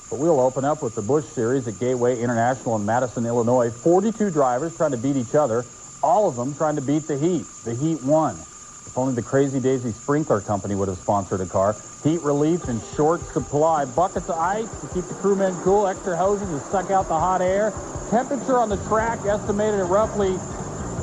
But we'll open up with the Busch Series at Gateway International in Madison, Illinois. 42 drivers trying to beat each other, all of them trying to beat the Heat. The Heat won. If only the Crazy Daisy Sprinkler Company would have sponsored a car. Heat relief in short supply. Buckets of ice to keep the crewmen cool. Extra hoses to suck out the hot air. Temperature on the track estimated at roughly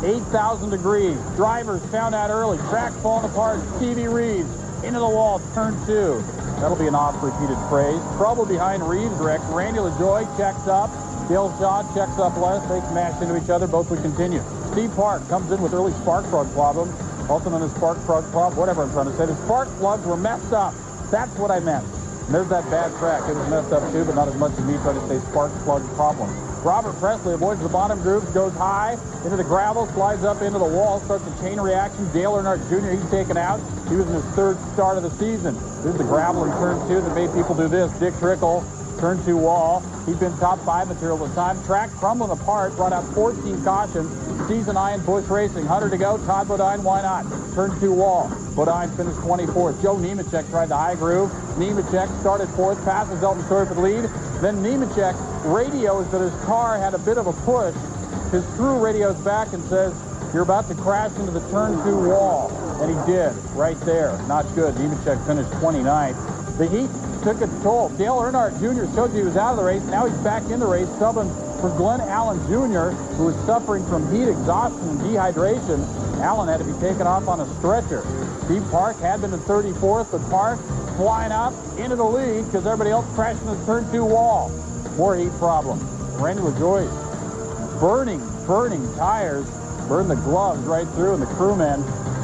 8,000 degrees. Drivers found out early. Track falling apart. Stevie Reeves into the wall, turn 2. That'll be an oft-repeated phrase. Trouble behind Reeves' wreck. Randy LaJoie checks up. Dale Shaw checks up less. They smash into each other. Both would continue. Steve Park comes in with early spark plug problem. Also known as spark plug problem. Whatever I'm trying to say. The spark plugs were messed up. That's what I meant. And there's that bad track. It was messed up too, but not as much as me trying to say spark plug problem. Robert Presley avoids the bottom grooves, goes high into the gravel, slides up into the wall, starts a chain reaction. Dale Earnhardt Jr., he's taken out. He was in his third start of the season. There's the gravel in turn 2 that made people do this. Dick Trickle, turn 2 wall. He's been top 5 material at the time. Track crumbling apart, brought out 14 cautions. Season I in Busch Racing. 100 to go. Todd Bodine, why not? Turn 2 wall. Bodine finished 24th. Joe Nemechek tried the high groove. Nemechek started 4th, passes Elton Sawyer for the lead. Then Nemechek radios that his car had a bit of a push. His crew radios back and says, "You're about to crash into the turn 2 wall." And he did, right there. Not good. Nemechek finished 29th. The Heat took its toll. Dale Earnhardt Jr. showed you he was out of the race. Now he's back in the race, subbing for Glenn Allen Jr., who was suffering from heat exhaustion and dehydration. Allen had to be taken off on a stretcher. Steve Park had been in 34th, but Park flying up into the lead because everybody else crashed in the turn 2 wall. More heat problem. Randy LaJoie burning tires, burned the gloves right through, and the crewmen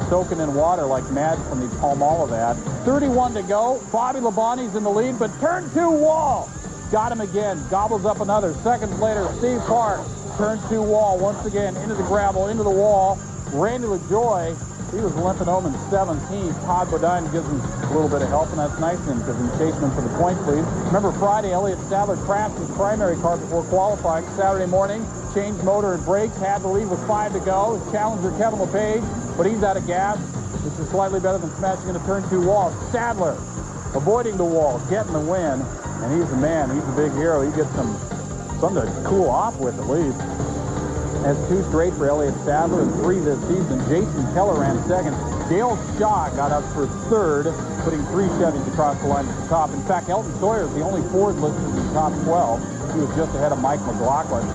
soaking in water like mad from the Palmolive ad. 31 to go. Bobby Labonte's in the lead, but turn 2 wall. Got him again. Gobbles up another. Seconds later, Steve Park, turn 2 wall once again into the gravel, into the wall. Randy LaJoie, he was limping home in 17th. Todd Bodine gives him a little bit of help, and that's nice of him because he's chasing him for the points lead. Remember Friday, Elliott Sadler crashed his primary car before qualifying. Saturday morning, changed motor and brakes, had the lead with 5 to go. His challenger, Kevin LePage, but he's out of gas. This is slightly better than smashing into turn 2 wall. Sadler avoiding the wall, getting the win, and he's the man. He's a big hero. He gets something to cool off with at least. That's 2 straight for Elliott Sadler and 3 this season. Jason Keller ran second. Dale Shaw got up for third, putting 3 Chevys across the line at the top. In fact, Elton Sawyer is the only Ford listed in the top 12. He was just ahead of Mike McLaughlin.